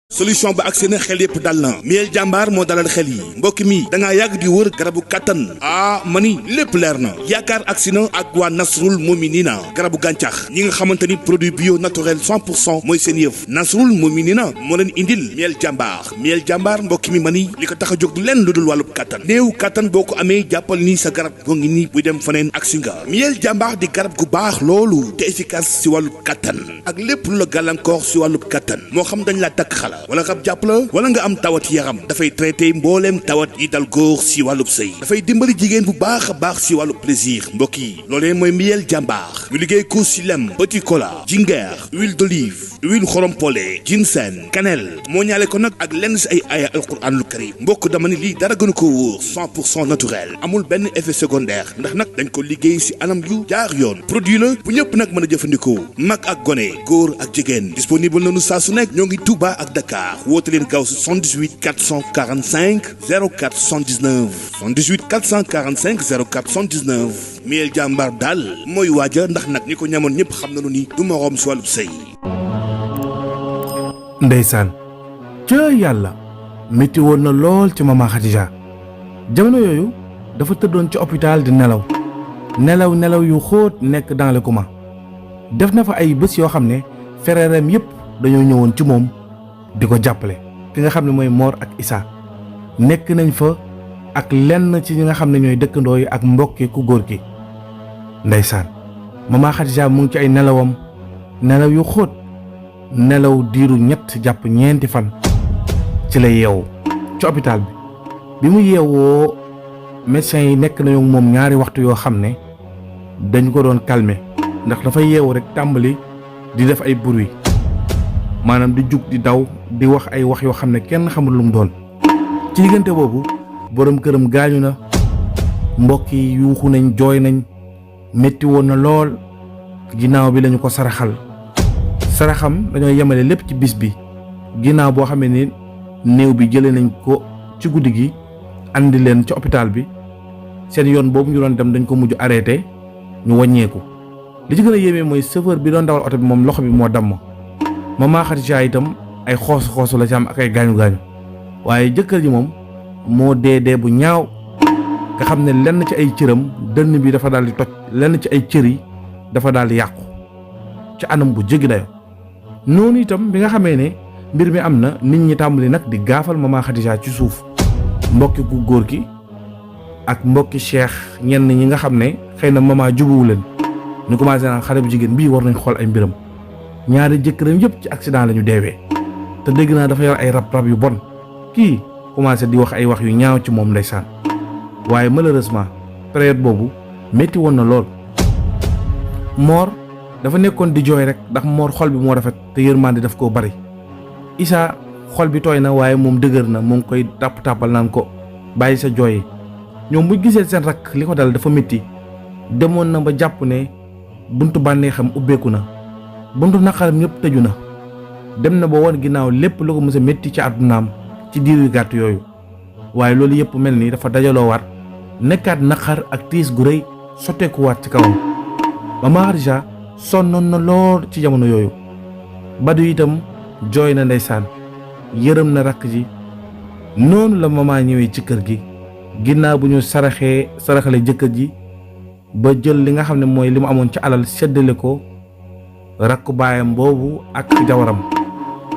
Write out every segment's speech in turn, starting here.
solution ba agsi na xel yépp dal na miel jàmbaar moo dalal xel yi mbokk mi dangaa yàgg di wër garabu kàttan mani lépp leer na yaakaar agsi na ak waa Nasrul Muminina garabu gàncax ñi nga xamante ni produit bio naturel 100% mooy seen yëf Nasrul Muminina moo leen indil miel jàmbaar mbokk mi mani li ko tax a jóg du leen lu dul wàllub kàttan néew kàttan boo ko amee jàppal ni sa garab goo ngi nii buy dem faneen agsi nga miel jàmbaar di garab gu baax loolu te efficace si wàllub kàttan ak lépp lu la gàllankoor si wàllub kàttan moo xam dañ la takk xala wala rab jàpp la wala nga am tawat yaram dafay traité mbooleem tawat yi dal góor si wàllub sëy dafay dimbali jigéen bu baax a baax si wàllub plaisir mbokk yi loolee mooy miel jàmbaar ñu liggéey ko si lem petit cola jingeer huile d'olive huile xorompolé ginseng cannelle moo ñaale ko nag ak lenn si ay aaya alquranul karim mbokk dama ni lii dara gënu ko wóor 100% naturel amul benn effet secondaire ndax nag dañ ko liggéey si anam yu jaar yoon produit la bu ñëpp nag mën a jëfandikoo mag ak gone góor ak jigéen disponible nañu saa su nekk ñoo ngi Touba ak Dakar woote leen gaaw si 78 445 04 79 78 445 04 79 miel jàmbaar daal mooy waaja ndax nag ñi ko ñamoon ñëpp xam nañu ni du moroom si wàllub sëy. ndeysaan ca yàlla métti woon na lool ci mama Khadija jamono yooyu dafa tëddoon ci hôpital di nelaw yu xóot nekk dans le coma def na fa ay bés yoo xam ne fereeram yépp dañoo ñëwoon ci moom di ko jàppale ki nga xam ne mooy Mor ak Issa nekk nañ fa ak lenn ci ñi nga xam ne ñooy dëkkandoo yi ak mbokki ku góor ki ndeysaan mama Khadija mu ngi ci ay nelawam nelaw yu xóot nelaw diiru ñett jàpp ñeenti fan ci la yeewu ci hôpital bi mu yeewoo médecins yi nekk nañu moom ñaari waxtu yoo xam ne dañ ko doon calmer ndax dafa yeewu rek tàmbali di def ay bruit maanaam di jug di daw di wax ay wax yoo xam ne kenn xamul lu mu doon ci diggante boobu borom këram gaañu na mbokk yi yuuxu nañ jooy nañ métti woon na lool ginnaaw bi lañu ko saraxam dañoo yemale lépp ci bis bi ginnaaw boo xamee ni néew bi jëlee nañ ko ci guddi gi andi leen ci hôpital bi seen yoon boobu ñu doon dem dañ ko mujj arrêté ñu wàññeeku li ci gën a yéeme mooy chauffeur bi doon dawal oto bi moom loxo bi moo damm mama Khadija itam ay xoosu la ci am ak ay gaañu waaye jëkkër ji moom moo dee bu ñaaw nga xam ne lenn ci ay cëram dënn bi dafa daal di toj lenn ci ay cër yi dafa daal di yàqu ci anam bu jéggi dayo noonu itam bi nga xamee ne mbir mi am na nit ñi tàmbali nag di gaafal mama Khadija ci suuf mbokki ku góor ki ak mbokki Cheikh ñenn ñi nga xam ne xëy na mama jubuwu leen ñu commencé naan xale bu jigéen bii war nañ xool ay mbiram ñaari jëkkëram yëpp ci accident la ñu deewee te dégg naa dafa yor ay rab yu bon kii commencé di wax ay wax yu ñaaw ci moom ndeysaan waaye malheureusement période boobu métti woon na lool Mor dafa nekkoon di jooy rek ndax Mor xol bi moo rafet te yërmande daf koo bari Issa xol bi tooy na waaye moom dëgër na mu ngi koy tàppal naan ko bàyyi sa jooy yi ñoom bu gisee seen rakk li ko dal dafa métti demoon na ba jàpp ne buntu bànneexam ubbeeku na buntu naqaram yëpp tëju na dem na ba woon ginnaaw lépp lu ko mës a métti ci àddunaam ci diir yu gàtt yooyu waaye loolu yëpp mel ni dafa dajaloowaat nekkaat naqar ak tiis gu rëy sotteekuwaat ci kawam mama Khadija sonnoon na lool ci jamono yooyu Badu itam jooy na ndeysaan yërëm na rakk ji noonu la mama ñëwee ci kër gi ginnaaw bu ñu saraxale jëkkër ji ba jël li nga xam ne mooy li mu amoon ci alal seddale ko rakku baayam boobu ak jabaram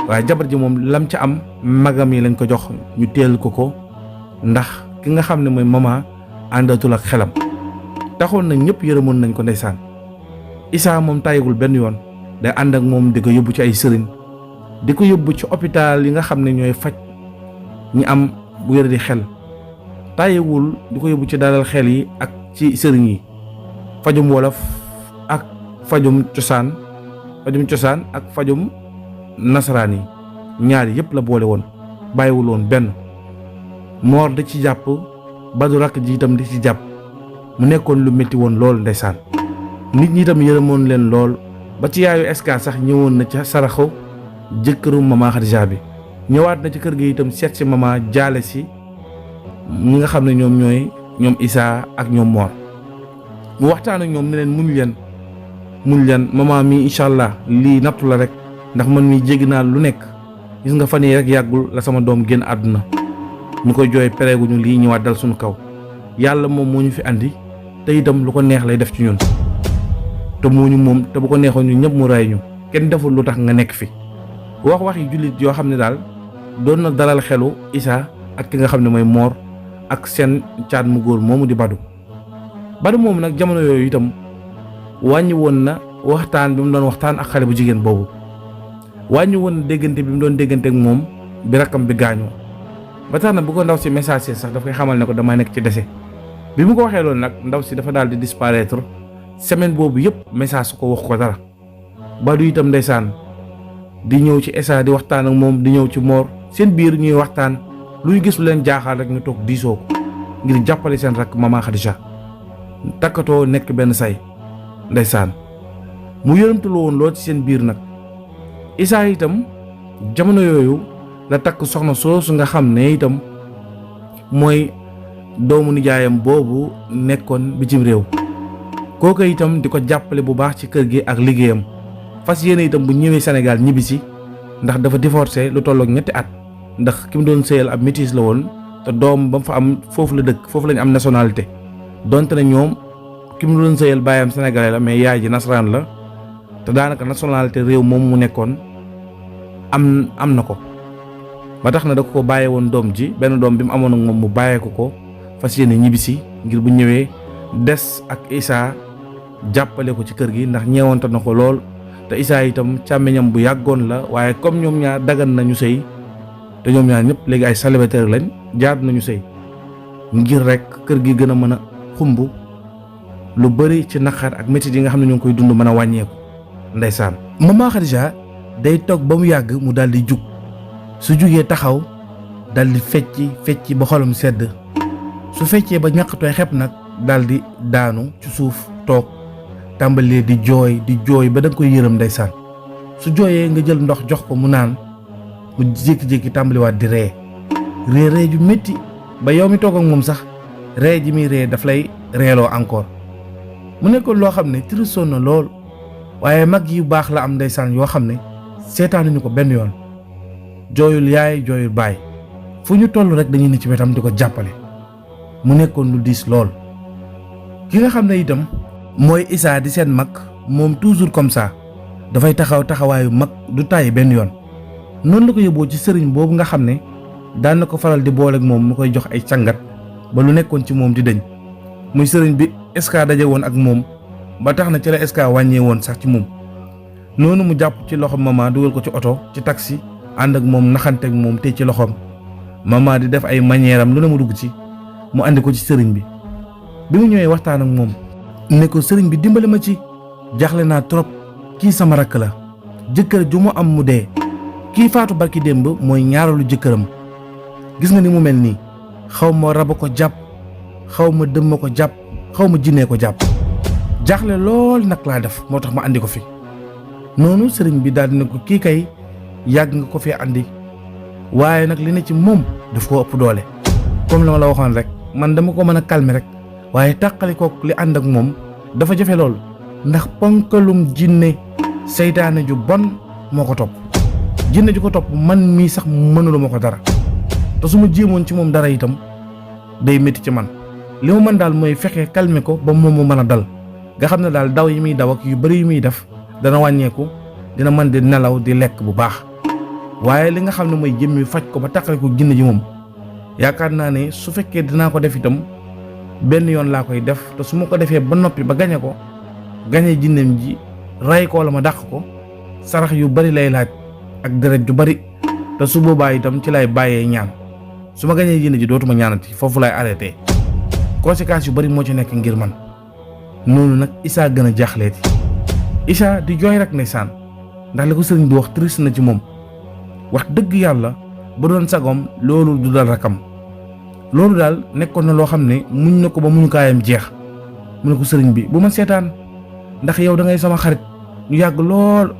waaye jabar ji moom lam ca am magam yi lañ ko jox ñu teel ko ndax ki nga xam ne mooy mama àndatul ak xelam taxoon na ñëpp yërëmoon nañ ko ndeysaan Issa moom tàyyigul benn yoon day ànd ak moom di ko yóbbu ci ay sëriñ di ko yóbbu ci hôpital yi nga xam ne ñooy faj ñi am bu wér di xel tàyyigul di ko yóbbu ci dalal xel yi ak ci sëriñ yi fajum wolof ak fajum cosaan ak fajum nasaraan yi ñaar yëpp la boole woon bàyyiwul woon benn Mor da ci jàpp Badu rakk ji itam di ci jàpp mu nekkoon lu métti woon lool ndeysaan nit ñi itam yërëmoon leen lool ba ci yaayu Eska sax ñëwoon na ca saraxu jëkkëru mama Khadija bi ñëwaat na ci kër gi itam seet si mama jaale si ñi nga xam ne ñoom Issa ak ñoom Mor mu waxtaan ak ñoom ne leen muñ leen mama mi incha allah lii nattu la rek ndax man mi jéggi naa lu nekk gis nga fan yi rek yàggul la sama doom génn àdduna ñu koy jooy pereeguñu lii ñëwaat dal suñu kaw yàlla moom moo ñu fi andi te itam lu ko neex lay def ci ñun te moo ñu moom te bu ko neexoon ñu ñëpp mu ray ñu kenn deful lu tax nga nekk fi waxi jullit yoo xam ne daal doon na dalal xelu Issa ak ki nga xam ne mooy Mor ak seen caat mu góor moomu di Badou moomu nag jamono yooyu itam wàññi woon na waxtaan bi mu doon waxtaan ak xale bu jigéen boobu wàññi woon na déggante bi mu doon déggante ak moom bi rakkam bi gaañoo ba tax na bu ko ndaw si message sax daf koy xamal ne ko dama nekk ci dese bi mu ko waxee loolu nag ndaw si dafa daal di disparaître semaine boobu yëpp message su ko wax ko dara Badou itam ndeysaan di ñëw ci Issa di waxtaan ak moom di ñëw ci Mor seen biir ñuy waxtaan luy gis lu leen jaaxaal rek ñu toog diisoo ko ngir jàppale seen rakk Mama Khadija takkatoo nekk benn say ndeysaan mu yërëmtaloo woon lool ci seen biir nag Issa itam jamono yooyu la takk soxna soosu nga xam ne itam mooy doomu nijaayam boobu nekkoon bitim réew kooku itam di ko jàppale bu baax ci kër gi ak liggéeyam fas yéene itam bu ñëwee Sénégal ñibbisi ndax dafa divorcé lu tollook 2 at ndax ki mu doon sëyal ab métis la woon te doom ba mu fa am foofu la dëkk foofu lañu am nationalité donte ne ñoom ki mu doon sëyal baayam sénégalais la mais yaay ji nasaraan la te daanaka nationalité réew moom mu nekkoon am na ko ba tax na da ko bàyyee woon doom ji benn doom bi mu amoon ak moom mu bàyyee ko fas yéene ñibbisi ngir bu ñëwee des ak Issa jàppale ko ci kër gi ndax ñeewante na ko lool te Issa itam càmmiñam bu yàggoon la waaye comme ñoom ñaar dagan nañu sëy te ñoom ñaar ñëpp léegi ay célibataire lañ jaar nañu sëy ngir rek kër gi gën a mën a xumb lu bari ci naqar ak métit yi nga xam ne ñu ngi koy dund mën a wàññeeku ndeysaan Mama Khadija day toog ba mu yàgg mu daal di jug su jugee taxaw daal di fecci ba xolam sedd su feccee ba ñàkk tooy xepp nag daal di daanu ci suuf toog tàmbalee di jooy ba da nga koy yërëm ndeysaan su jooyee nga jël ndox jox ko mu naan mu jékki-jékki tàmbaliwaat di ree ju métti ba yow mi toog ak moom sax ree ji muy ree daf lay reeloo encore mu nekkoon loo xam ne tristoon na lool waaye mag yu baax la am ndeysaan yoo xam ne seetaanuñu ko benn yoon jooyul yaay jooyul baay fu ñu toll rek dañuy ne ci wetam di ko jàppale mu nekkoon lu diis lool ki nga xam ne itam mooy Issa di seen mag moom toujours comme ça dafay taxawaayu mag du tàyyi benn yoon noonu la ko yóbboo ci sëriñ boobu nga xam ne daan na ko faral di boole ak moom mu koy jox ay càngat ba lu nekkoon ci moom di dëñ muy sëriñ bi Issa daje woon ak moom ba tax na ci la Issa wàññee woon sax ci moom noonu mu jàpp ci loxoom Mama dugal ko ci oto ci taxi ànd ak moom naxante ak moom te ci loxoom Mama di def ay manière am lu ne mu dugg ci mu andi ko ci sëriñ bi mu ñëwee waxtaan ak moom ne ko sëriñ bi dimbale ma ci jaaxle naa trop kii sama rakk la jëkkër ju mu am mu dee kii faatu barki démb mooy ñaareelu jëkkëram gis nga ni mu mel nii xaw ma raba ko jàpp xaw ma dëmma ko jàpp xaw ma jinnee ko jàpp jaaxle lool nag laa def moo tax ma andi ko fi noonu sëriñ bi daal dina ko kii kay yàgg nga ko fi andi waaye nag li ne ci moom daf koo ëpp doole comme la ma la waxoon rek man dama ko mën a calmer rek waaye tàqali kook li ànd ak moom dafa jafe lool ndax ponkalum jinne seytaane ju bon moo ko topp jinne ju ko topp man mii sax mënulu ma ko dara te su ma jéemoon ci moom dara itam day métti ci man li ma mën daal mooy fexe calmer ko ba moom mu mën a dal nga xam ne daal daw yi muy daw ak yu bari yu muy def dana wàññeeku dina mën di nelaw di lekk bu baax waaye li nga xam ne mooy jëmmi faj ko ba tàqali ko jinne ji moom yaakaar naa ne su fekkee dinaa ko def itam benn yoon laa koy def te su ma ko defee ba noppi ba gañe ko gañe jinneem ji ray ko wala ma dàq ko sarax yu bari lay laaj ak deret ju bari te su boobaa itam ci lay bàyyee ñaan su ma gañee jinne ji dootuma ñaanati foofu lay arrêté conséquences yu bari moo ci nekk ngir man noonu nag Issa gën a jaaxleeti Issa di jooy rek ndeysaan ndax li ko sëriñ bi wax triste na ci moom wax dëgg yàlla ba doon sagom loolu du dal rakam loolu daal nekkoon na loo xam ne muñ na ko ba muñu kaayam jeex mu ne ko sëriñ bi bu ma seetaan ndax yow da ngay sama xarit ñu yàgg lool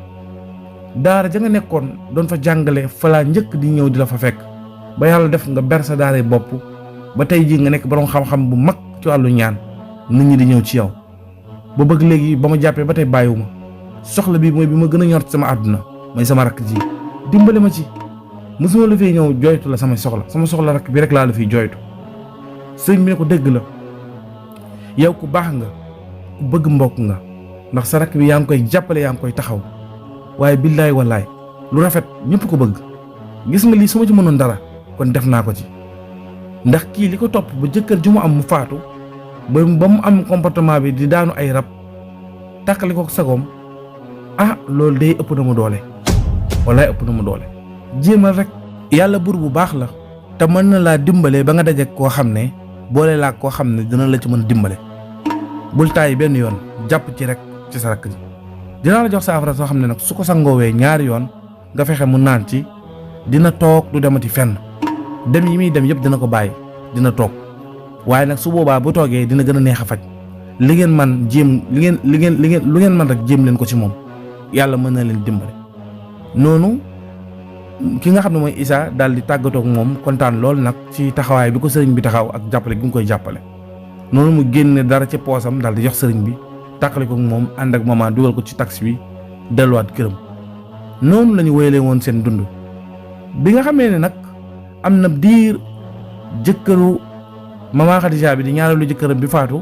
daara ja nga nekkoon doon fa jàngale fa laa njëkk di ñëw di la fa fekk ba yàlla def nga ber sa daara bopp ba tey jii nga nekk borom xam-xam bu mag ci wàllu ñaan nit ñi di ñëw ci yow ba bëgg léegi ba ma jàppee ba tey bàyyiwuma soxla bi mooy bi ma gën a ñor ci sama àdduna mooy sama rakk ji dimbale ma ci mosuma la fiy ñëw jooytu la sama soxla rek bi rek laa la fiy jooytu. sëriñ bi ne ko dëgg la yow ku baax nga ku bëgg mbokk nga ndax sa rakk bi yaa ngi koy jàppale yaa ngi koy taxaw waaye billaay wallaay lu rafet ñëpp ko bëgg gis nga lii su ma ci mënoon dara kon def naa ko ci ndax kii li ko topp ba jëkkër ju mu am mu faatu ba mu am comportement bi di daanu ay rab tàqali ko sagoom loolu day ëpp na mu doole wallaay ëpp na mu doole jéemal rek yàlla buur bu baax la te mën na laa dimbale ba nga daje koo xam ne boole laa koo xam ne dina la ci mën dimbale bul tàyyi benn yoon jàpp ci rek ci sa rakk ji dinaa la jox saafara soo xam ne nag su ko sangoowee ñaari yoon nga fexe mu naan ci dina toog du demati fenn dem yi muy dem yëpp dina ko bàyyi dina toog waaye nag su boobaa bu toogee dina gën a neex a faj li ngeen man jéem li ngeen lu ngeen man rek jéem leen ko ci moom yàlla mën na leen dimbale. noonu ki nga xam ne mooy Issa daal di tàggatoo ak moom kontaan lool nag ci taxawaay bi ko sëriñ bi taxaw ak jàppale gi nga koy jàppale noonu mu génne dara ci poosam daal di jox sëriñ bi tàqale ko ak moom ànd ak maman dugal ko ci taxi bi delluwaat këram. noonu la ñu wéyalee woon seen dund bi nga xamee ne nag am na diir jëkkëru maman Khadija bi di ñaareelu jëkkëram bi faatu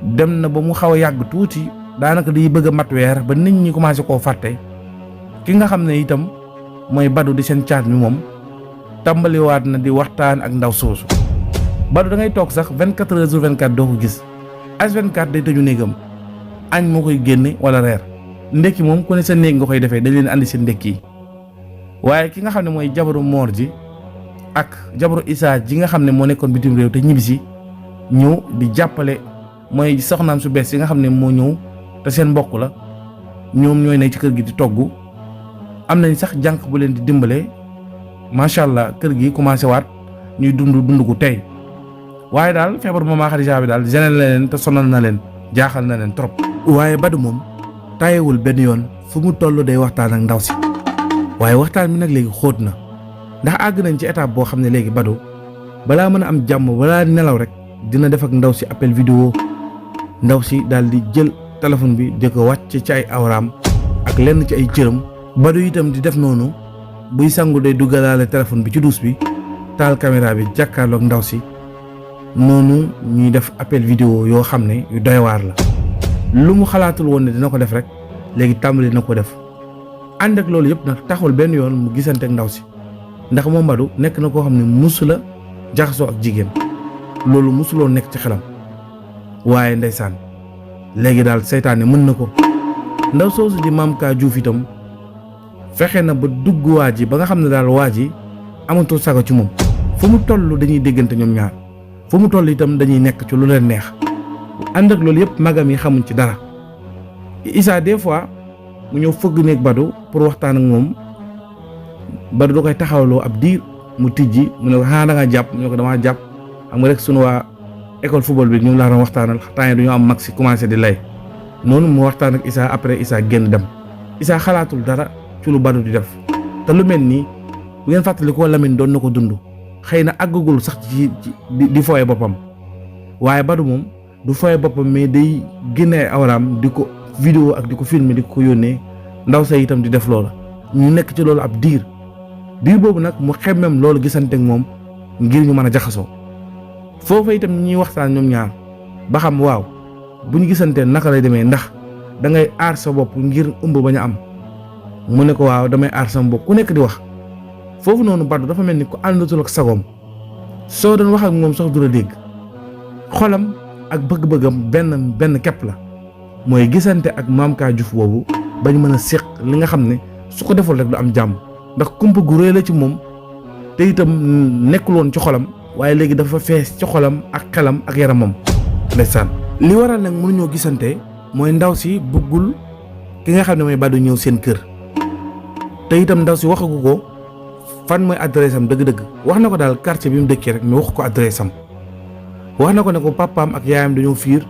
dem na ba mu xaw a yàgg tuuti daanaka di bëgg a mat weer ba nit ñi commencé koo fàtte ki nga xam ne itam mooy Badou di seen caat mi moom tàmbaliwaat na di waxtaan ak ndaw soosu. Badou da ngay toog sax 24 heures sur 24 doo ko gis H24 day tëju néegam añ moo koy génne wala reer ndekki moom ku ne sa néeg nga koy defee dañ leen andi seen ndekki yi waaye ki nga xam ne mooy jabaru Mor ji ak jabaru Issa ji nga xam ne moo nekkoon bitim réew te ñibbisi ñëw di jàppale mooy soxnaam su bees yi nga xam ne moo ñëw te seen mbokk la ñoom ñooy nekk ci kër gi di togg am nañ sax jànq bu leen di dimbale macha allah kër gi commencé waat ñuy dund gu tey waaye daal feebar maman Khadija bi daal gêné na leen te sonal na leen jaaxal na leen trop. waaye Badou moom taayewul benn yoon fu mu toll day waxtaan ak ndaw si waaye waxtaan bi nag léegi xóot na ndax àgg nañ ci étape boo xam ne léegi Badou balaa mën a am jàmm balaa nelaw rek dina def ak ndaw si appel vidéo ndaw si daal di jël téléphone bi di ko wàcc ci ay awraam ak lenn ci ay cëram. Badou itam di def noonu buy sangu day duggalaale téléphone bi ci douche bi taal caméra bi jàkkaarloog ndaw si noonu ñuy def appel vidéo yoo xam ne yu doy waar la lu mu xalaatul woon ne dina ko def rek léegi tàmbali na ko def ànd ak loolu yëpp nag taxul benn yoon mu gisante ak ndaw si ndax moom Badou nekk na koo xam ne musula jaxasoo ak jigéen loolu musuloo nekk ci xelam waaye ndeysaan léegi daal seytaane mën na ko ndaw soosu di Mame Ka Diouf itam fexe na ba dugg waa ji ba nga xam ne daal waa ji amatul sago ci moom fu mu toll dañuy déggante ñoom ñaar fu mu toll itam dañuy nekk ci lu leen neex ànd ak loolu yëpp magam yi xamuñ ci dara. Issa des fois mu ñëw fëgg néeg Badou pour waxtaan ak moom Badou da koy taxawloo ab diir mu tijji mu ne ko xanaa da nga jàpp mu ne ko damaa jàpp xam nga rek sunu waa école football bi ñoom laa doon waxtaanal temps yi dañoo am mag si commencé di lay noonu mu waxtaan ak Issa après Issa génn dem Issa xalaatul dara ci lu Badou di def te lu mel nii bu ngeen fàttali ko Lamine doon na ko dund xëy na àggagul sax ci di fooye boppam waaye Badou moom du fooye boppam mais day génne ay awraam di ko vidéo ak di ko filmer di ko yónnee ndaw sa itam di def loola ñu nekk ci loolu ab diir boobu nag mu xemmem loolu gisante ak moom ngir ñu mën a jaxasoo foofa itam ñuy waxtaan ñoom ñaar ba xam waaw bu ñu gisantee naka lay demee ndax da ngay aar sa bopp ngir ëmb bañ a am mu ne ko waaw damay aar sama bopp ku nekk di wax foofu noonu Badou dafa mel ni ku àndatul ak sagoom soo doon wax ak moom sax du la dégg xolam ak bëgg-bëggam benn képp la mooy gisante ak Mame Ka Diouf boobu bañ mën a séq li nga xam ne su ko deful rek du am jàmm ndax kumpa gu réy la ci moom te itam nekkul woon ci xolam waaye léegi dafa fees ci xolam ak xelam ak yaramam ndeysaan li waral nag mënuñoo gisante mooy ndaw si bëggul ki nga xam ne mooy Badou ñëw seen kër te itam ndaw si waxagu ko fan mooy adresse am dëgg-dëgg wax na ko daal quartier bi mu dëkkee rek mais waxu ko adresse am wax na ko ne ko papaam ak yaayam dañoo fiir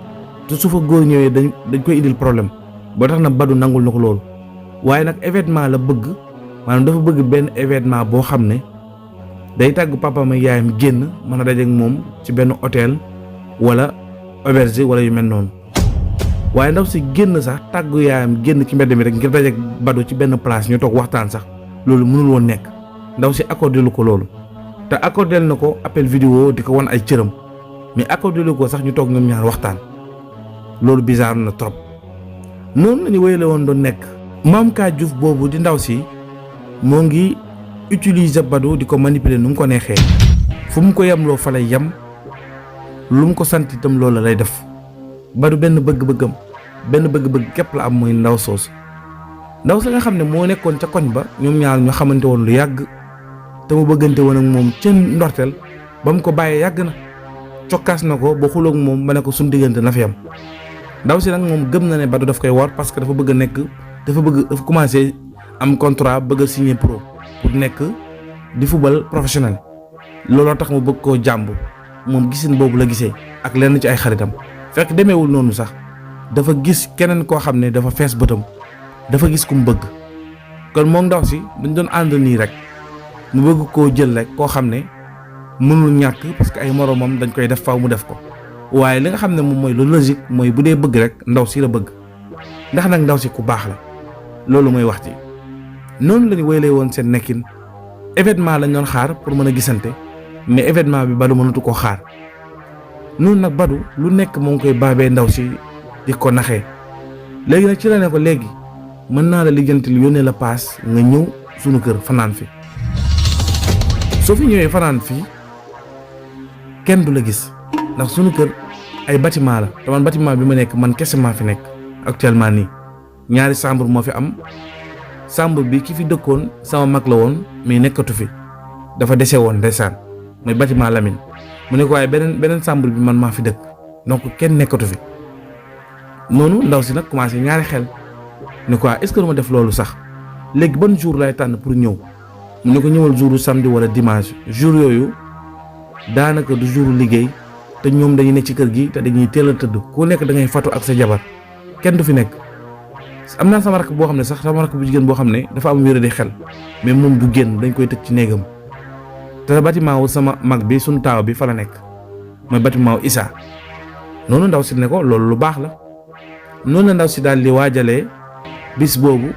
te su fa góor ñëwee dañ koy indil problème boo tax na Badou nangul na ko loolu waaye nag événement la bëgg maanaam dafa bëgg benn événement boo xam ne day tàgg papaam ak yaayam génn mën a dajeek moom ci benn hôtel wala auberge wala yu mel noonu waaye ndaw si génn sax tàggu yaayam génn ci mbedd mi rek ngir dajeek Badou ci benn place ñu toog waxtaan sax loolu mënul woon nekk ndaw si accordé lu ko loolu te accordé na ko appel vidéo di ko wan ay cëram mais accordé lu ko sax ñu toog ñoom ñaar waxtaan loolu bizarre na trop. noonu la ñu wéyale woon doon nekk Mame Ka Diouf boobu di ndaw si moo ngi utiliser Badou di ko manipuler nu mu ko neexee fu mu ko yemloo fa lay yem lu mu ko sant itam loolu lay def. Badou benn bëgg-bëgg képp la am mooy ndaw soosu ndaw sa nga xam ne moo nekkoon ca koñ ba ñoom ñaar ñu xamante woon lu yàgg te mu bëggante woon ak moom ca ndorteel ba mu ko bàyyee yàgg na cokkaas na ko ba xuloog moom ba ne ko suñu diggante na fi am. ndaw si nag moom gëm na ne Badou daf koy war parce que dafa dafa commencé am contrat bëgg a signer pro pour nekk di football professionnel looloo tax mu bëgg koo jàmb moom gisin boobu la gisee ak lenn ci ay xaritam fekk demeewul noonu sax dafa gis keneen koo xam ne dafa fees bëtam dafa gis ku mu bëgg kon moom ndaw si dañ doon ànd nii rek mu bëgg koo jël rek koo xam ne mënul ñàkk parce que ay moromam dañ koy def faaw mu def ko waaye li nga xam ne moom mooy lu logique mooy bu dee bëgg rek ndaw si la bëgg ndax nag ndaw si ku baax la loolu mooy wax ji. noonu la ñu wéyalee woon seen nekkin événement lañ doon xaar pour mën a gisante mais événement bi Badou mënatu koo xaar noonu nag Badou lu nekk moo ngi koy baabee ndaw si di ko naxee léegi nag ci la ne ko léegi mën naa la lijjantil yónnee la paas nga ñëw sunu kër fanaan fi soo fi ñëwee fanaan fii kenn du la gis ndax sunu kër ay bâtiment la te man bâtiment bi ma nekk man kese maa fi nekk actuellement nii ñaari chambre moo fi am chambre bi ki fi dëkkoon sama mag la woon mais nekkatu fi dafa dese woon ndeysaan mooy bâtiment Lamine mu ne ko waaye beneen chambre bi man maa fi dëkk donc kenn nekkatu fi noonu ndaw si nag commencé ñaari xel ne ko est-ce que duma def loolu sax léegi ban jour lay tànn pour ñëw mu ne ko ñëwal jouru samedi wala dimanche jour yooyu daanaka du jouru liggéey te ñoom dañuy nekk ci kër gi te dañuy teel a tëdd ku nekk da ngay fatu ak sa jabar kenn du fi nekk. am naa sama rakk boo xam ne sax sama rakk bu jigéen boo xam ne dafa am wér di xel mais moom du génn dañ koy tëj ci néegam te bâtiment wu sama mag bi suñu taaw bi fa la nekk mooy bâtiment wu Issa noonu ndaw si ne ko loolu lu baax la noonu la ndaw si daal di waajalee bis boobu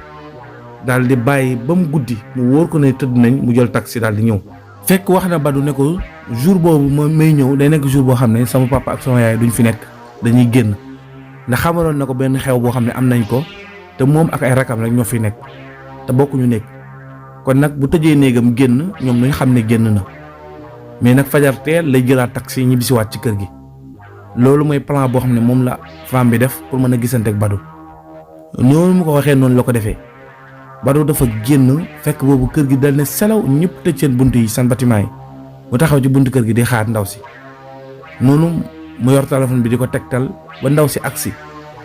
daal di bàyyi ba mu guddi mu wóor ko ne tëdd nañ mu jël taxi daal di ñëw. fekk wax na Badou ne ko jour boobu ma may ñëw day nekk jour boo xam ne sama papa ak sama yaay duñ fi nekk dañuy génn ndax xamaloon na ko benn xew boo xam ne am nañ ko. te moom ak ay rakam rek ñoo fi nekk te bokkuñu nekk kon nag bu tëjee néegam génn ñoom dañu xam ne génn na mais nag fajar teel lay jëlaat taxi ñibbisiwaat ci kër gi loolu mooy plan boo xam ne moom la femme bi def pour mën a gisante ak Badou noonu mu ko waxee noonu la ko defee Badou dafa génn fekk boobu kër gi dal ne selaw ñëpp tëj seen bunt yi seen bâtiment yi mu taxaw ci buntu kër gi di xaar ndaw si noonu mu yor téléphone bi di ko tegtal ba ndaw si agsi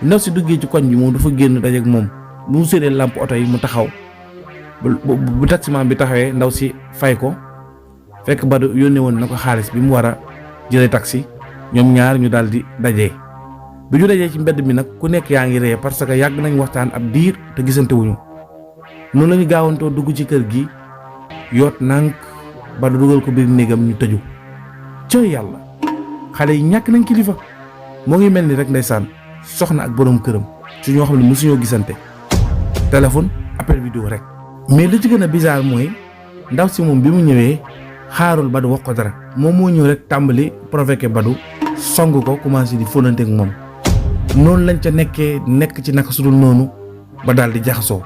ndaw si duggee ci koñ bi moom dafa génn dajeek moom bu mu séenee lampe oto yi mu taxaw bu taximan bi taxawee ndaw si fay ko fekk Badou yónnee woon na ko xaalis bi mu war a jëlee taxi ñoom ñaar ñu daal di dajee bi ñu dajee ci mbedd mi nag ku nekk yaa ngi ree parce que yàgg nañ waxtaan ab diir te gisante wuñu noonu la ñu gaawantoo dugg ci kër gi yoot nànk Badou dugal ko biir néegam ñu tëju cëy yàlla xale yi ñàkk nañ kilifa moo ngi mel ni rek ndeysaan soxna ak borom këram ci ñoo xam ne mosuñoo gisante téléphone appel vidéo rek. mais li ci gën a bizarre mooy ndaw si moom bi mu ñëwee xaarul Badou wax ko dara moom moo ñëw rek tàmbali provoqué Badou song ko commencé di fóonante ak moom noonu lañ ca nekk ci naka sudul noonu ba daal di jaxasoo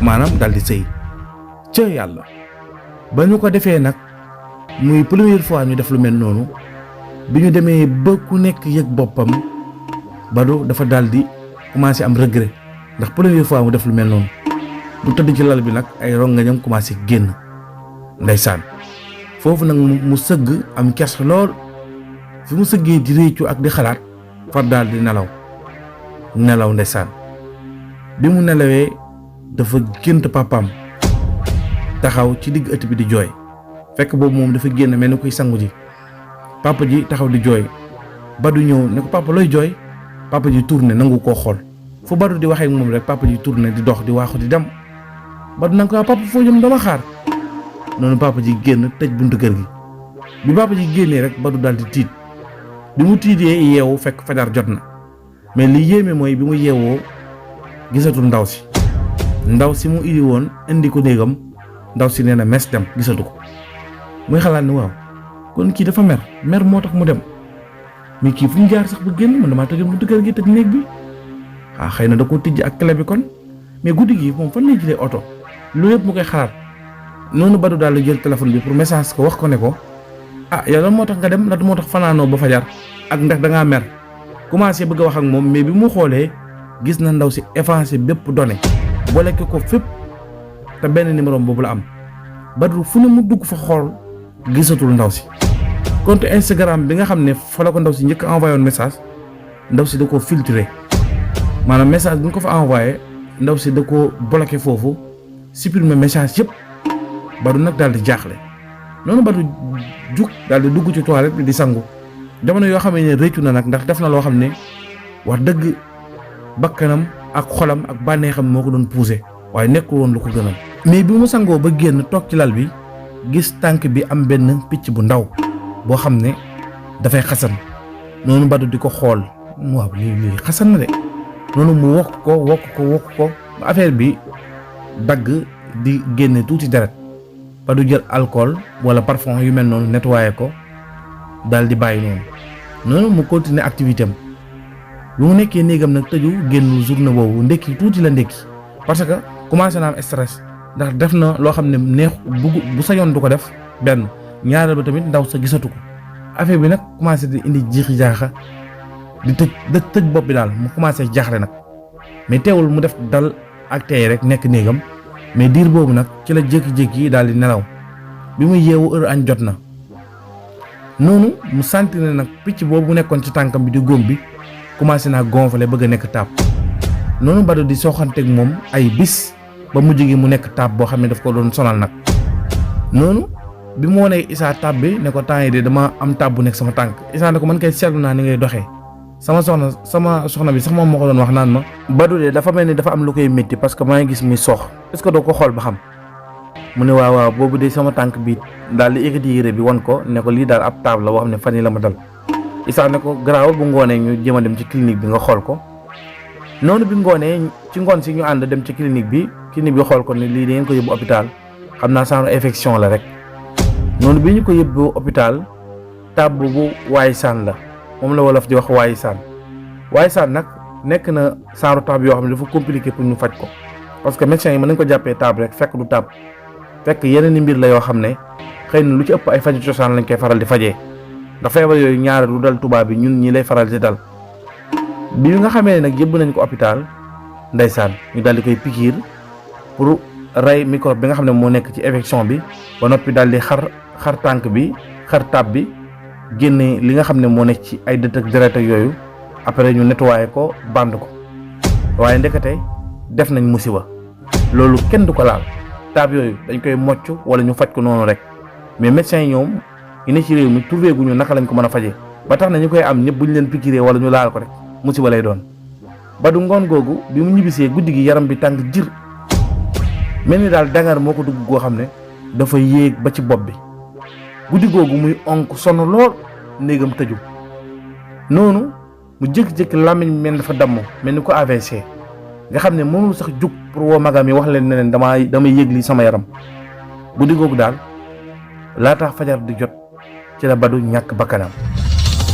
maanaam daal di sëy ca yàlla ba ñu ko defee nag muy première fois ñu def lu mel noonu bi ñu demee ba ku nekk yëg boppam. Badou dafa daal di commencé am regret ndax première fois mu def lu mel noonu bu tëdd ci lal bi nag ay rongañam commencé génn ndeysaan foofu nag mu sëgg am kes lool fi mu sëggee di réccu ak di xalaat far daal di nelaw ndeysaan bi mu nelawee dafa gént papaam taxaw ci digg ëtt bi di jooy fekk boobu moom dafa génn mel ni kuy sangu ji papa ji taxaw di jooy Badou ñëw ne ko papa looy jooy papa ji tourné nangu koo xool fu Badou di waxee ak moom rek papa ji tourné di dox di waaxu di dem Badou nanga ko waa papa foo jëm dama xaar noonu papa ji génn tëj buntu kër gi bi papa ji génnee rek Badou daal di tiit bi mu tiitee yeewu fekk fajar jot na mais li yéeme mooy bi mu yeewoo gisatul ndaw si mu indi woon indi ko néegam ndaw si nee na mes dem gisatu ko muy xalaat ni waaw kon kii dafa mer moo tax mu dem mais kii fu mu jaar sax ba génn man damaa tëjoon buntu kër gi tëj néeg bi xëy na da koo tijji ak clé bi kon mais guddi gi moom fan lay jëlee oto loolu yëpp mu koy xalaat noonu Badou daal di jël téléphone bi pour message ko wax ko ne ko yow lan moo tax nga dem lan moo tax fanaanoo ba fajar ak ndax da ngaa mer commencé bëgg a wax ak moom mais bi mu xoolee gis na ndaw si effacé bépp données boole ko fépp te benn numéro boobu la am Badou fu ne mu dugg fa xool gisatul ndaw si compte Instagram bi nga xam ne fa la ko ndaw si njëkk envoyé woon message ndaw si da koo filtré maanaam message bi nga ko fa envoyé ndaw si da koo bloqué foofu supprimer message yëpp Badou nag daal di jaaxle noonu Badou jug daal di dugg ci toilette bi di sangu jamono yoo xam ne réccu na nag ndax def na loo xam ne wax dëgg bakkanam ak xolam ak bànneexam moo ko doon poussé waaye nekkul woon lu ko gënal. mais bi mu sangoo ba génn toog ci lal bi gis tànk bi am benn picc bu ndaw boo xam ne dafay xasan noonu Badou di ko xool waaw lii xasan na de noonu mu wokk ko ba affaire bi dagg di génne tuuti deret Badou jël alcool wala parfum yu mel noonu nettoyé ko daal di bàyyi noonu mu continuer activité am bi mu nekkee néegam nag tëju génn journée boobu ndekki tuuti la ndekki parce que commencé na am stress ndax def na loo xam ne neex bu sa yoon du ko def benn ñaareel ba tamit ndaw sa gisatu ko affaire bi nag commencé di indi jiixi jaaxa di tëj bopp bi daal mu commencé jaaxle nag mais teewul mu def dal ak tey rek nekk néegam mais diir boobu nag ci la jékki-jékki daal di nelaw bi mu yeewu heure añ jot na noonu mu sentir ne nag picc boobu nekkoon ci tànkam bi di góom bi commencé naa gonfler bëgg a nekk taab noonu Badou di soxanteeg moom ay bis ba mujj gi mu nekk taab boo xam ne daf ko doon sonal nag noonu bi mu wonee Issa taab bi ne ko temps yi de dama am taab bu nekk sama tànk Issa ne ko man kay seetlu naa ni ngay doxee sama soxna bi sax moom moo ko doon wax naan ma Badou de dafa mel ni dafa am lu koy métti parce que maa ngi gis muy soox est-ce que doo ko xool ba xam mu ne waaw boobu de sama tànk bi daal di yëkkati yére bi won ko ne ko lii daal ab taab la boo xam ne fan yi la ma dal Issa ne ko garaawul bu ngoonee ñu jéem a dem ci clinique bi nga xool ko noonu bi ngoonee ci ngoon si ñu ànd dem ci clinique bi xool ko ne lii da ngeen ko yóbbu hôpital xam naa genre infection la rek noonu bi ñu ko yóbbu hôpital taab boobu waaye saan la moom la wolof di wax waaye saan nag nekk na genre taab yoo xam ne dafa compliqué pour ñu faj ko parce que médecins yi mën nañ ko jàppee taab rek fekk du taab fekk yeneen i mbir la yoo xam ne xëy na lu ci ëpp ay faju cosaan lañ koy faral di fajee ndax feebar yooyu ñaare du dal tubaab bi ñun ñi lay faral di dal bi nga xamee ne nag yëbb nañ ko hôpital ndeysaan ñu daal di koy pikiir pour rey microbe bi nga xam ne moo nekk ci infection bi ba noppi daal di xar tànk bi xar taab bi génne li nga xam ne moo nekk ci ay dët ak deret ak yooyu après ñu nettoyé ko band ko waaye ndekete def nañ musiba loolu kenn du ko laal taab yooyu dañ koy mocc wala ñu faj ko noonu rek mais médecins yi ñoom yi ne ci réew mi trouvé guñu naka lañ ko mën a fajee ba tax na ñu koy am ñëpp bu ñu leen piqûre wala ñu laal ko rek musiba lay doon. Badou ngoon googu bi mu ñibbisee guddi gi yaram bi tàng jir mel ni daal dangar moo ko dugg goo xam ne dafa yéeg ba ci bopp bi guddi googu muy onk sonn lool néegam tëju noonu mu jékki-jékki làmmiñ mel dafa damm mel ni ko AVC nga xam ne mënul sax jug pour woo magam yi wax leen ne leen damay yéeg li sama yaram guddi googu daal laata fajar di jot ci la Badou ñàkk bakkanam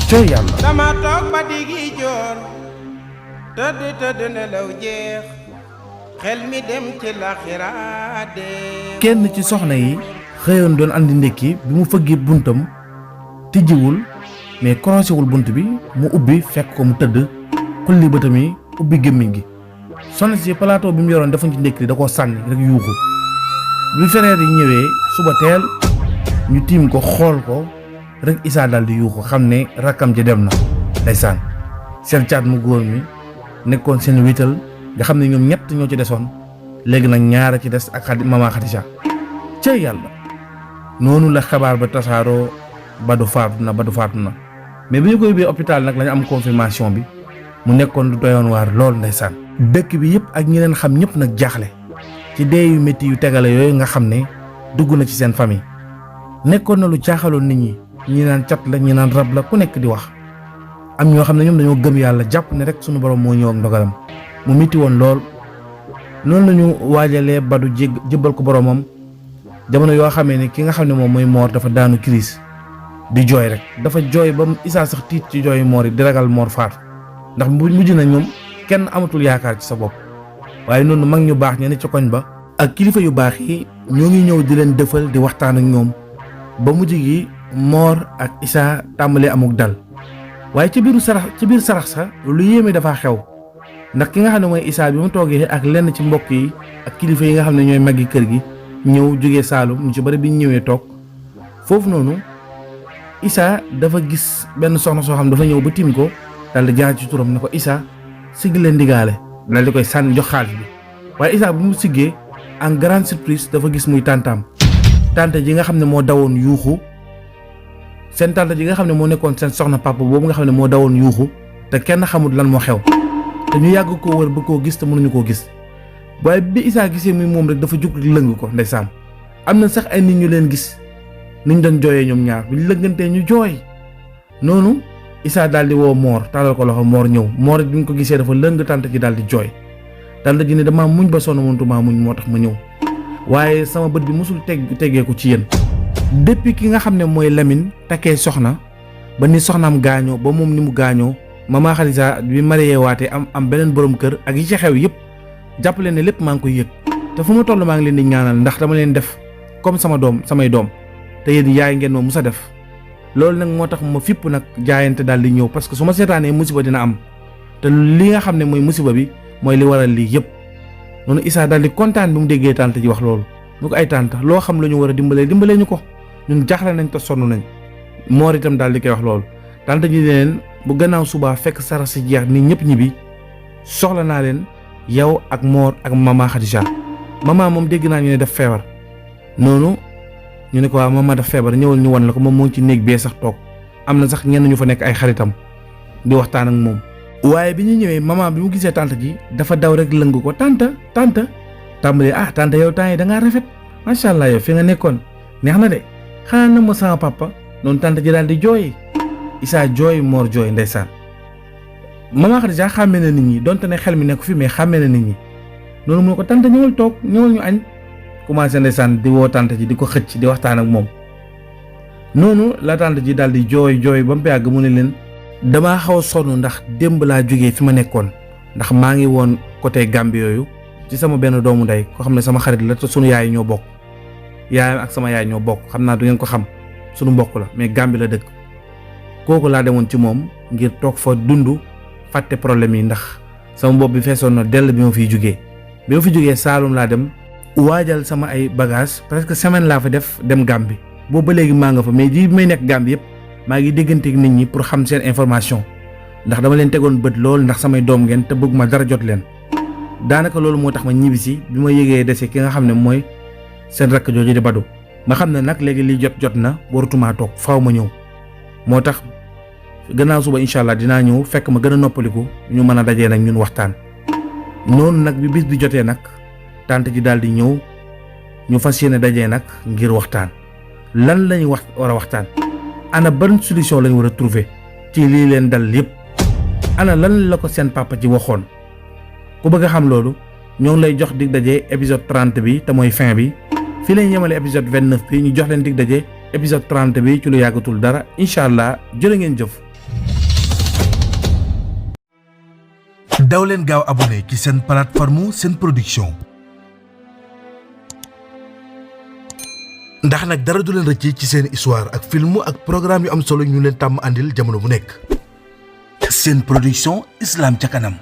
cooy yàlla. dama toog ba digi joor tëdd nelaw jeex xel mi dem ci laxiraade. kenn ci soxna yi xëyoon doon andi ndekki bi mu fëggee buntam tijjiwul mais korosewul bunt bi mu ubbi fekk ko mu tëdd xulli bëtam yi ubbi gémmiñ gi soxna si plateau bi mu yoroon defuñ ci ndekki da koo sànni rek yuuxu bi frère yi ñëwee suba teel ñu tiim ko xool ko rek Issa daal di yuuxu xam ne rakkam ji dem na ndeysaan seen caat mu góor mi nekkoon seen wétal nga xam ne ñoom ñett ñoo ci desoon léegi nag ñaara ci des ak mama Khadija cey yàlla noonu la xabaar ba tasaaroo Badou faatu na mais bi ñu ko yóbbee hôpital nag lañu am confirmation bi mu nekkoon lu doyoon waar lool ndeysaan dëkk bi yëpp ak ñi leen xam ñëpp nag jaaxle ci dee yu métti yu tegale yooyu nga xam ne dugg na ci seen famille nekkoon na lu jaaxaloon nit ñi ñi naan cat la ñi naan rab la ku nekk di wax am ñoo xam ne ñoom dañoo gëm yàlla jàpp ne rek suñu borom moo ñëw ak ndogalam mu métti woon lool noonu la ñu waajalee Badou jébbal ko boromam jamono yoo xamee ne ki nga xam ne moom mooy Mor dafa daanu crise di jooy rek dafa jooy ba Issa sax tiit ci jooyu Mor yi di ragal Mor faatu ndax mujj na ñoom kenn amatul yaakaar ci sa bopp. waaye noonu mag ñu baax ña ne ci koñ ba ak kilifa yu baax yi ñoo ngi ñëw di leen dëfal di waxtaan ak ñoom ba mujj gi Mor ak Issa tàmbalee amuk dal. waaye ci biir sarax sa lu yéeme dafaa xew ndax ki nga xam ne mooy Issa bi mu toogee ak lenn ci mbokk yi ak kilifa yi nga xam ne ñooy maggi kër gi ñëw jógee Saalum ñu ci bari bi ñu ñëwee toog foofu noonu Issa dafa gis benn soxna soo xam dafa ñëw ba tiim ko daal di jaar ci turam ne ko Issa siggi leen ndigaale daal di koy sànni jox xaalis bi waaye Issa bu mu siggee en grande surprise dafa gis muy tàntaam tànta ji nga xam ne moo dawoon yuuxu seen tànta ji nga xam ne moo nekkoon seen soxna papa boobu nga xam ne moo dawoon yuuxu te kenn xamul lan moo xew te ñu yàgg koo wër ba koo gis te mënuñu koo gis waaye bi Issa gisee muy moom rek dafa jug lëng ko ndeysaan am na sax ay nit ñu leen gis niñ doon jooyee ñoom ñaar bu ñu lëngantee ñu jooy noonu Issa daal di woo Mor taalal ko loxo Mor ñëw Mor bi ñu ko gisee dafa lëng tànta ji daal di jooy tànta ji ne damaa muñ ba sonn mënutuma muñ moo tax ma ñëw waaye sama bët bi mosul teggeeku ci yéen depuis ki nga xam ne mooy Lamine takkee soxna ba ni soxnaam gaañoo ba moom ni mu gaañoo Mama Khadija bi marié waatee am beneen borom kër ak yi ci xew yëpp jàpp leen ne lépp maa ngi koy yëg te fu ma toll maa ngi leen di ñaanal ndax dama leen def comme samay doom te yéen yaay ngeen ma musa def loolu nag moo tax ma fipp nag jaayante daal di ñëw parce que su ma seetaanee musiba dina am te li nga xam ne mooy musiba bi mooy li waral lii yëpp noonu Issa daal di kontaan bi mu déggee tante ji wax loolu ñu ko ay tante loo xam la ñu war a dimbalee ñu ko ñun jaaxle nañ te sonn nañ Mor itam daal di koy wax loolu tante ji leen bu gannaaw subaa fekk sara si jeex ni ñëpp ñibbi soxla naa leen yow ak Mor ak Mama Khadija mama moom dégg naa ñu ne def feebar noonu ñu ne ko waaw mama daf feebar ñëwal ñu wan la ko moom moo ngi ci néeg bee sax toog am na sax ñenn ñu fa nekk ay xaritam di waxtaan ak moom waaye bi ñu ñëwee mama bi mu gisee tante ji dafa daw rek lëng ko tante tàmbalee tante yow temps yi da ngaa rafet macha allah yow fi nga nekkoon neex na de xanaa na ma sama papa noonu tante ji daal di jooy Issa jooy Mor jooy ndeysaan Mama Khadija xàmmee na nit ñi donte ne xel mi nekk fi mais xàmmee na nit ñi noonu mu ne ko tante ñëwal toog ñëwal ñu añ commencé ndeysaan di woo tante ji di ko xëcc di waxtaan ak moom noonu la tante ji daal di jooy ba mu yàgg mu ne leen damaa xaw a sonn ndax démb laa jógee fi ma nekkoon ndax maa ngi woon côté Gambie yooyu ci sama benn doomu ndey ko xam ne sama xarit la te sunu yaay ñoo bokk yaayam ak sama yaay ñoo bokk xam naa du ngeen ko xam sunu mbokk la mais Gambie la dëkk kooku laa demoon ci moom ngir toog fa dund fàtte problème yi ndax sama bopp bi feesoon na dell bi ma fiy jógee Saalum laa dem waajal sama ay bagage presque semaine laa fa def dem Gambie boobu ba léegi maa nga fa mais ji bi may nekk Gambie yëpp maa ngi dégganteeg nit ñi pour xam seen information ndax dama leen tegoon bët lool ndax samay doom ngeen te bëgg ma dara jot leen daanaka loolu moo tax ma ñibbisi bi ma yëgee dese ki nga xam ne mooy seen rakk jooju di Badou ma xam ne nag léegi li jot na waratumaa toog faaw ma ñëw moo tax gannaaw suba incha allah dinaa ñëw fekk ma gën a noppaliku ñu mën a dajee nag ñun waxtaan noonu nag bi bis bi jotee nag tante ji daal di ñëw ñu fas yéene dajee nag ngir waxtaan lan lañu war a waxtaan ana ban solution lañu war a trouver ci lii leen dal yépp ana lan la ko seen papa ji waxoon ku bëgg a xam loolu ñoo ngi lay jox dig daje épisode 30 bi te mooy fin bi fii lañ yemale épisode 29 bi ñu jox leen dig daje épisode 30 bi ci lu yàggatul dara incha allah jërë ngeen jëf. daw leen gaaw abonné ci seen plateforme seen production ndax nag dara du leen rëcc ci seen histoire ak film ak programme yu am solo ñu leen tàmm àndil jamono bu nekk. Seen Production Islam ca kanam.